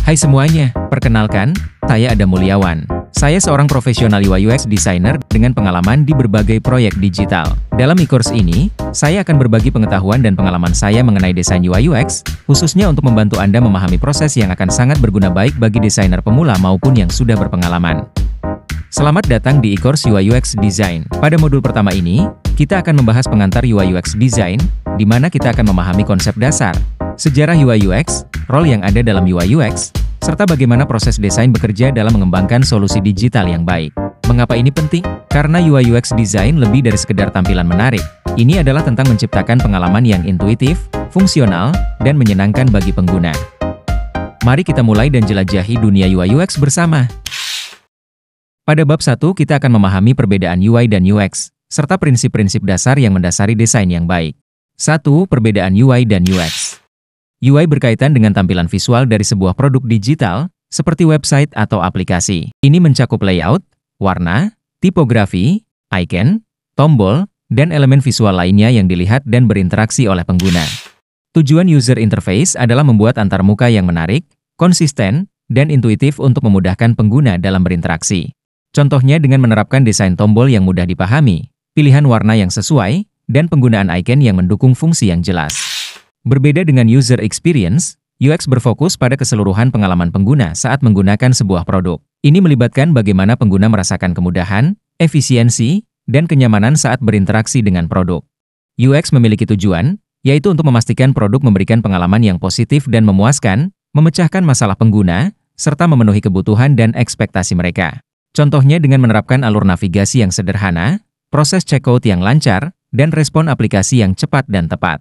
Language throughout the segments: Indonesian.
Hai semuanya, perkenalkan, saya Adam Mulyawan. Saya seorang profesional UI UX designer dengan pengalaman di berbagai proyek digital. Dalam e-course ini, saya akan berbagi pengetahuan dan pengalaman saya mengenai desain UI UX, khususnya untuk membantu Anda memahami proses yang akan sangat berguna baik bagi desainer pemula maupun yang sudah berpengalaman. Selamat datang di e-course UI UX Design. Pada modul pertama ini, kita akan membahas pengantar UI UX Design, di mana kita akan memahami konsep dasar, sejarah UI UX, role yang ada dalam UI UX, serta bagaimana proses desain bekerja dalam mengembangkan solusi digital yang baik. Mengapa ini penting? Karena UI UX Design lebih dari sekedar tampilan menarik. Ini adalah tentang menciptakan pengalaman yang intuitif, fungsional, dan menyenangkan bagi pengguna. Mari kita mulai dan jelajahi dunia UI UX bersama. Pada bab 1 kita akan memahami perbedaan UI dan UX, serta prinsip-prinsip dasar yang mendasari desain yang baik. 1. Perbedaan UI dan UX. UI berkaitan dengan tampilan visual dari sebuah produk digital, seperti website atau aplikasi. Ini mencakup layout, warna, tipografi, icon, tombol, dan elemen visual lainnya yang dilihat dan berinteraksi oleh pengguna. Tujuan user interface adalah membuat antarmuka yang menarik, konsisten, dan intuitif untuk memudahkan pengguna dalam berinteraksi. Contohnya dengan menerapkan desain tombol yang mudah dipahami, pilihan warna yang sesuai, dan penggunaan icon yang mendukung fungsi yang jelas. Berbeda dengan user experience, UX berfokus pada keseluruhan pengalaman pengguna saat menggunakan sebuah produk. Ini melibatkan bagaimana pengguna merasakan kemudahan, efisiensi, dan kenyamanan saat berinteraksi dengan produk. UX memiliki tujuan, yaitu untuk memastikan produk memberikan pengalaman yang positif dan memuaskan, memecahkan masalah pengguna, serta memenuhi kebutuhan dan ekspektasi mereka. Contohnya dengan menerapkan alur navigasi yang sederhana, proses checkout yang lancar, dan respon aplikasi yang cepat dan tepat.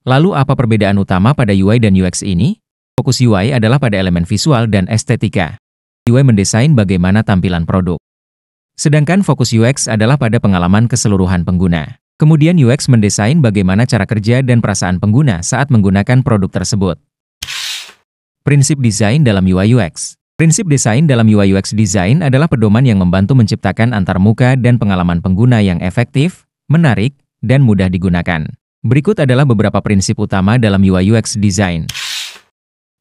Lalu apa perbedaan utama pada UI dan UX ini? Fokus UI adalah pada elemen visual dan estetika. UI mendesain bagaimana tampilan produk. Sedangkan fokus UX adalah pada pengalaman keseluruhan pengguna. Kemudian UX mendesain bagaimana cara kerja dan perasaan pengguna saat menggunakan produk tersebut. Prinsip desain dalam UI UX. Prinsip desain dalam UI UX Design adalah pedoman yang membantu menciptakan antarmuka dan pengalaman pengguna yang efektif, menarik, dan mudah digunakan. Berikut adalah beberapa prinsip utama dalam UI UX Design.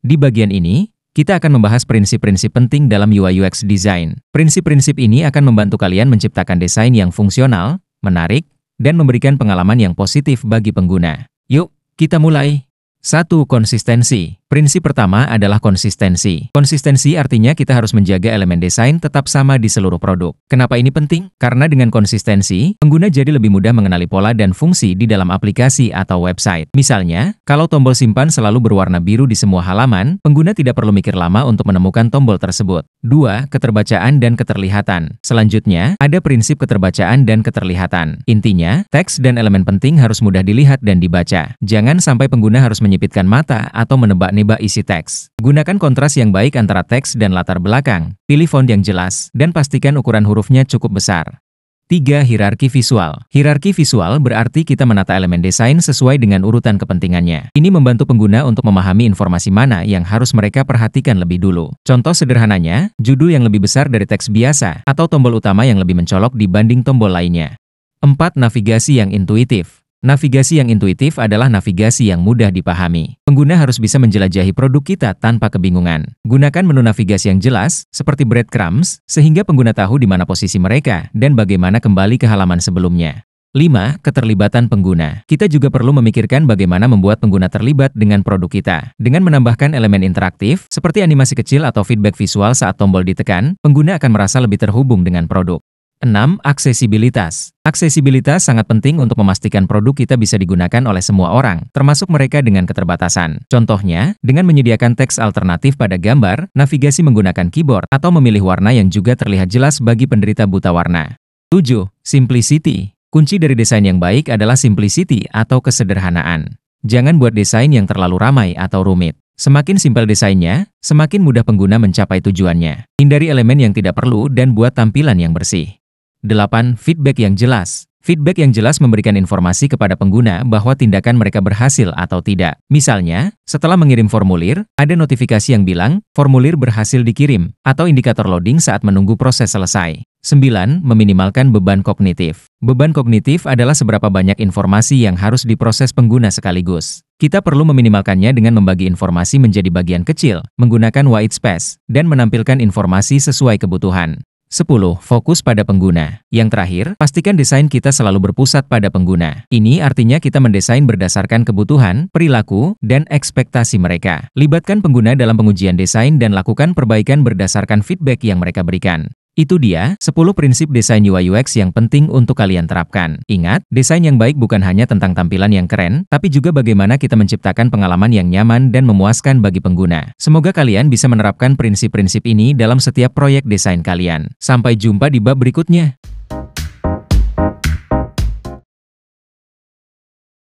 Di bagian ini, kita akan membahas prinsip-prinsip penting dalam UI UX Design. Prinsip-prinsip ini akan membantu kalian menciptakan desain yang fungsional, menarik, dan memberikan pengalaman yang positif bagi pengguna. Yuk, kita mulai! 1. Konsistensi. Prinsip pertama adalah konsistensi. Konsistensi artinya kita harus menjaga elemen desain tetap sama di seluruh produk. Kenapa ini penting? Karena dengan konsistensi, pengguna jadi lebih mudah mengenali pola dan fungsi di dalam aplikasi atau website. Misalnya, kalau tombol simpan selalu berwarna biru di semua halaman, pengguna tidak perlu mikir lama untuk menemukan tombol tersebut. 2. Keterbacaan dan keterlihatan. Selanjutnya, ada prinsip keterbacaan dan keterlihatan. Intinya, teks dan elemen penting harus mudah dilihat dan dibaca. Jangan sampai pengguna harus menyipitkan mata atau menebak-nebak isi teks. Gunakan kontras yang baik antara teks dan latar belakang. Pilih font yang jelas, dan pastikan ukuran hurufnya cukup besar. 3. Hierarki visual. Hierarki visual berarti kita menata elemen desain sesuai dengan urutan kepentingannya. Ini membantu pengguna untuk memahami informasi mana yang harus mereka perhatikan lebih dulu. Contoh sederhananya, judul yang lebih besar dari teks biasa, atau tombol utama yang lebih mencolok dibanding tombol lainnya. 4. Navigasi yang intuitif. Navigasi yang intuitif adalah navigasi yang mudah dipahami. Pengguna harus bisa menjelajahi produk kita tanpa kebingungan. Gunakan menu navigasi yang jelas, seperti breadcrumbs, sehingga pengguna tahu di mana posisi mereka dan bagaimana kembali ke halaman sebelumnya. 5. Keterlibatan pengguna. Kita juga perlu memikirkan bagaimana membuat pengguna terlibat dengan produk kita. Dengan menambahkan elemen interaktif, seperti animasi kecil atau feedback visual saat tombol ditekan, pengguna akan merasa lebih terhubung dengan produk. 6. Aksesibilitas. Aksesibilitas sangat penting untuk memastikan produk kita bisa digunakan oleh semua orang, termasuk mereka dengan keterbatasan. Contohnya, dengan menyediakan teks alternatif pada gambar, navigasi menggunakan keyboard, atau memilih warna yang juga terlihat jelas bagi penderita buta warna. 7. Simplicity. Kunci dari desain yang baik adalah simplicity atau kesederhanaan. Jangan buat desain yang terlalu ramai atau rumit. Semakin simpel desainnya, semakin mudah pengguna mencapai tujuannya. Hindari elemen yang tidak perlu dan buat tampilan yang bersih. 8. Feedback yang jelas. Feedback yang jelas memberikan informasi kepada pengguna bahwa tindakan mereka berhasil atau tidak. Misalnya, setelah mengirim formulir, ada notifikasi yang bilang, formulir berhasil dikirim, atau indikator loading saat menunggu proses selesai. 9. Meminimalkan beban kognitif. Beban kognitif adalah seberapa banyak informasi yang harus diproses pengguna sekaligus. Kita perlu meminimalkannya dengan membagi informasi menjadi bagian kecil, menggunakan white space, dan menampilkan informasi sesuai kebutuhan. 10. Fokus pada pengguna. Yang terakhir, pastikan desain kita selalu berpusat pada pengguna. Ini artinya kita mendesain berdasarkan kebutuhan, perilaku, dan ekspektasi mereka. Libatkan pengguna dalam pengujian desain dan lakukan perbaikan berdasarkan feedback yang mereka berikan. Itu dia, 10 prinsip desain UI UX yang penting untuk kalian terapkan. Ingat, desain yang baik bukan hanya tentang tampilan yang keren, tapi juga bagaimana kita menciptakan pengalaman yang nyaman dan memuaskan bagi pengguna. Semoga kalian bisa menerapkan prinsip-prinsip ini dalam setiap proyek desain kalian. Sampai jumpa di bab berikutnya.